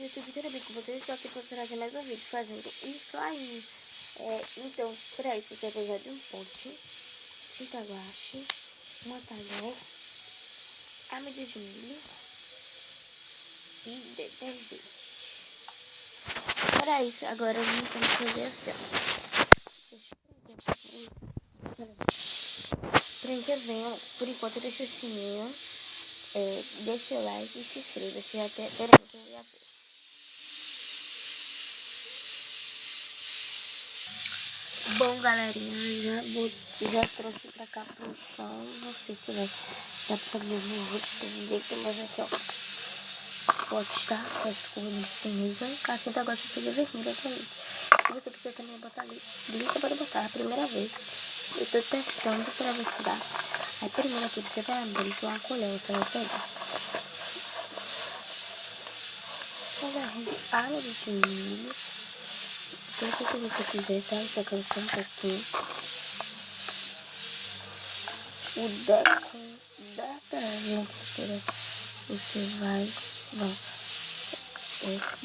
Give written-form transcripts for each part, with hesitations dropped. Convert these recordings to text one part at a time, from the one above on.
YouTube, tudo bem com vocês? Estou aqui para trazer mais um vídeo fazendo isso aí. Então, para isso você vai precisar de um pote, tinta guache, uma talher, amido de milho e detergente. Para isso, agora vamos fazer assim, Prende a venha, por enquanto deixa o sininho, deixa o like e se inscreva se até... Peraí, que eu já fiz. Bom, galerinha, já trouxe pra cá pro chão. Não sei se dá pra ver no rosto do jeito, mas aqui, ó. Pode estar com as cores cinza. A tinta gosta de fazer vermelha também. Se você quiser também botar ali, você pode botar. É a primeira vez. Eu tô testando pra ver se dá. Aí primeiro aqui você vai abrir com uma colher, você vai pegar. Água de milho. Tanto que você quiser, tá? Isso aqui é só um pouquinho. O detergente, você vai,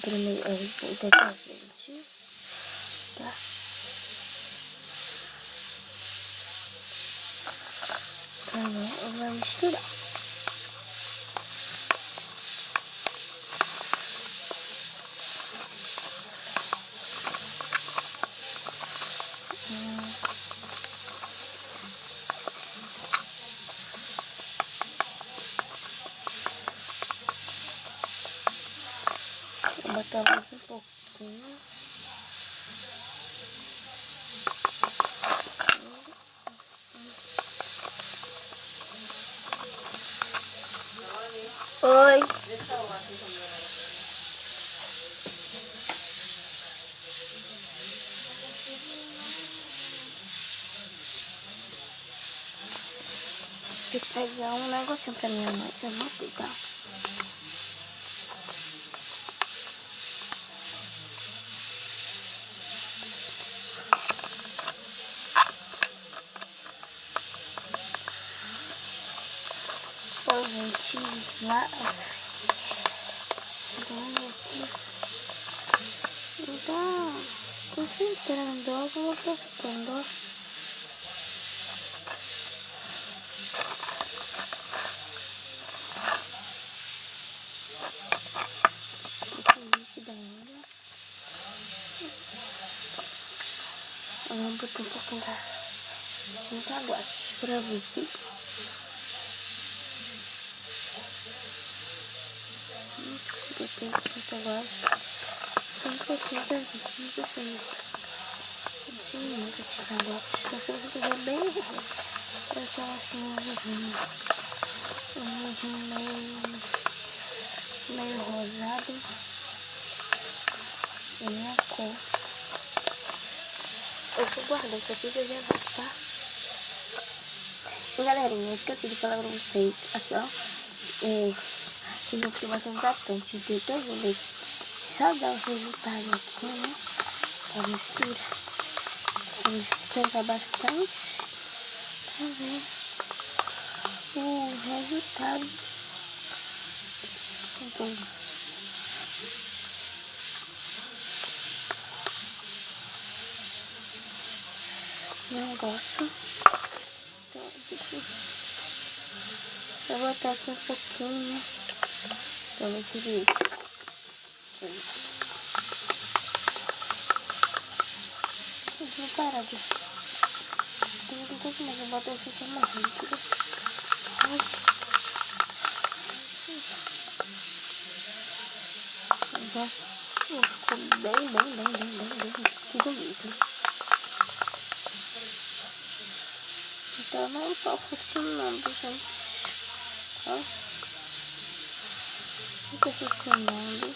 primeiro o detergente, tá? Vai misturar. Vou botar mais um pouquinho. Oi. Vou pegar um negocinho pra minha mãe, já anotei, tá? Então, gente, vai seguindo aqui. Então, concentrando, eu vou apertando, ó. Vamos botar um pouquinho da tinta guache pra você. Botei tinta guache. Um pouquinho da gente, não precisa de muita tinta guache. Só se você quiser bem, pra aquela assim, um meio rosado. É minha cor. Eu vou guardar isso aqui, já volto, tá? E galerinha, eu esqueci de falar pra vocês. Aqui, ó. Tem gente que bota um hidratante de todo. Só dá o resultado aqui, né? A mistura. Vou esquentar bastante pra ver o resultado. Então, negócio. Então, eu vou botar aqui um pouquinho, né? Pra ver se ele... Eu vou parar de... Tem que mais, eu boto aqui só mais líquido. Ficou bem líquido mesmo. Então não tá funcionando, gente. Ó. Não tá funcionando.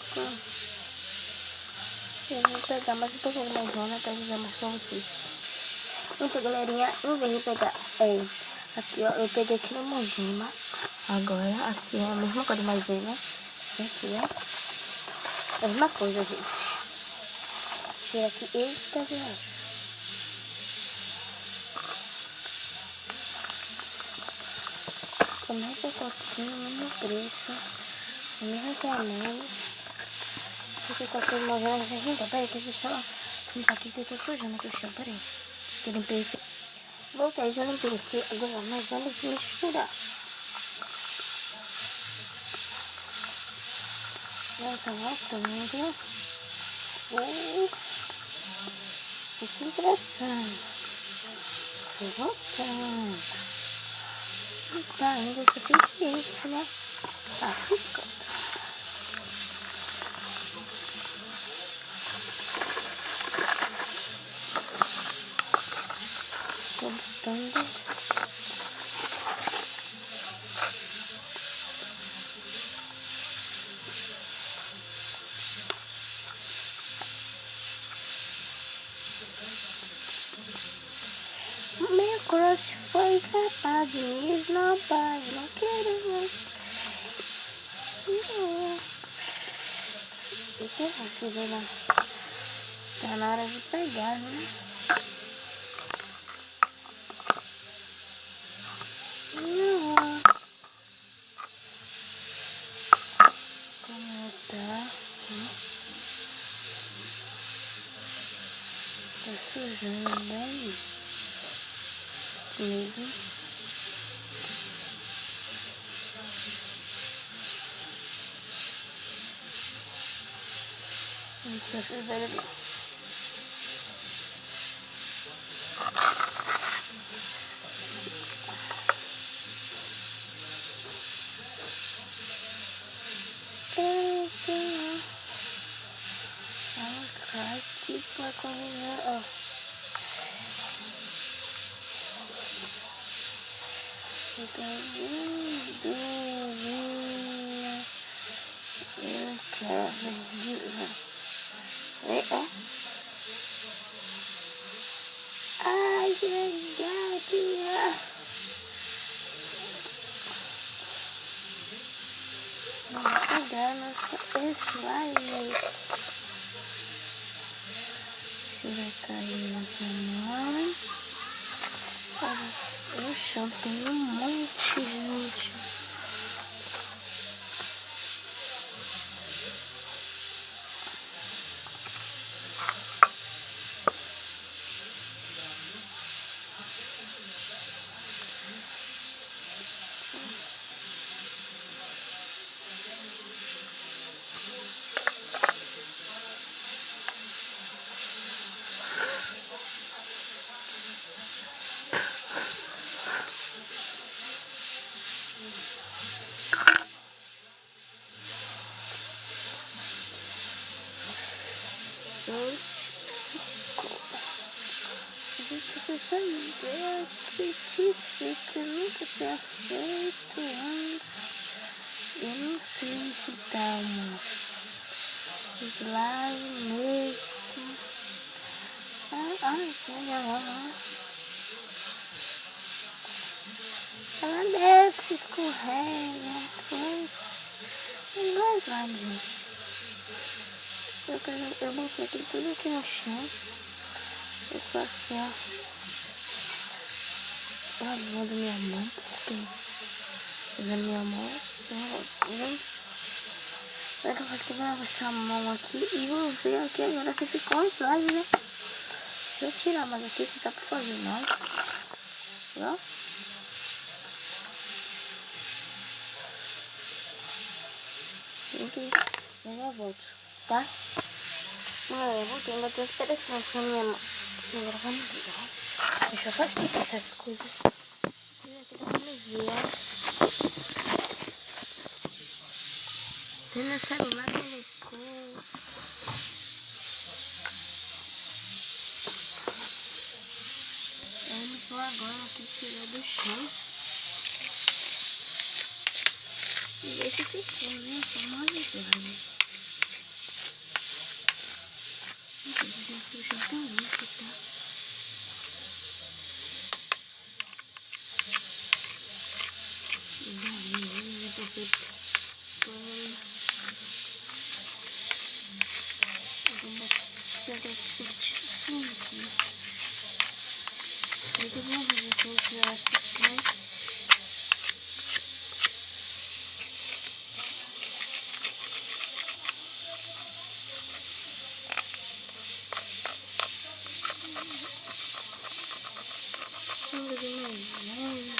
Eu vou pegar mais um pouquinho mais zona pra jogar mais pra vocês. Então, galerinha, em vez de pegar aqui, ó, eu peguei aqui no Mojima. Agora, aqui é a mesma coisa de maisena. Aqui, ó. É a mesma coisa, gente. Tira aqui. Eita, viagem. Começa um pouquinho, mesmo preço. O mesmo tamanho. ficar com uma vela aqui. Peraí, que deixa eu limpar aqui que eu tô sujando com o chão. Peraí. Que eu limpei aqui. Voltei, já limpei aqui. Agora, mas vamos misturar. Ela tá voltando. Concentração. Tô voltando. Não tá ainda o suficiente, né? Tá ficando. Tô botando. Meu crush foi capaz de me esnobar. Não quero mais. O que eu preciso lá? Tá na hora de pegar, né? Não. Como tá? Tá sujando bem mesmo. Isso é fazer ali. Tipo a correr, ó. Fica lindo, eu quero ai, que legal que é. Vamos pegar esse slime. Se vai cair nessa mão. Olha, no chão tem um monte, gente. Você sabia que te fica, nunca tinha feito antes. Eu não sei se dá uma slime mesmo. Ela desce, escorrega, coisa. Não é slime, gente. Eu botei aqui tudo aqui no chão. Eu passei lavando minha mão, porque usando minha mão. Gente, será que eu vou quebrar essa mão aqui e vou ver aqui agora se ficou slime, né? Deixa eu tirar, mas aqui que tá pra fazer, não. Ó. Eu já volto, tá? Eu voltei, mas tô interessante na minha mão. Agora vamos ver, ó. Deixa eu afastar essas coisas. Aqui dá pra ver, ó. Tem meu celular, colocou. Ele só agora que tirou do chão. E ver se ficou, né? Vamos avisar. Gente, o chão tá limpo, tá? Fundo de maisena.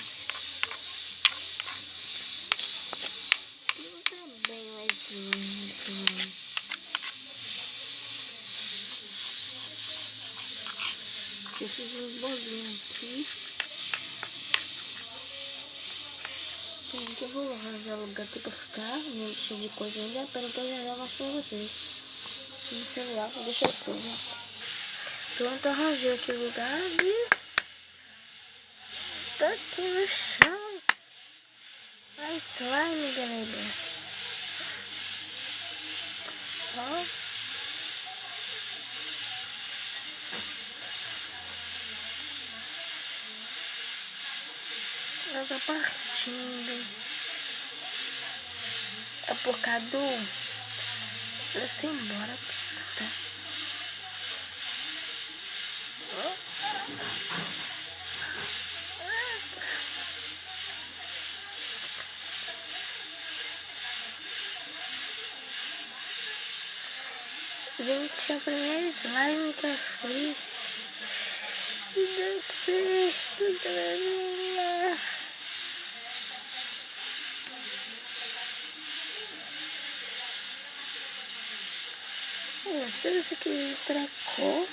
Não tá bem mais longe. Eu fiz uns bolinhos aqui. Tem que eu vou arranjar lugar aqui pra ficar. Não cheio de coisa ainda. Para que eu já mostro pra vocês. No celular, vou deixar aqui, né? Pronto, arranjei aqui o lugar e tá aqui no chão. Ai, slime, galera. Ó. Ela tá partindo. É por causa do... Deixa eu ir embora, tá? Gente, é o primeiro slime que eu fiz. Deu certo, galerinha. Tudo isso aqui tracou.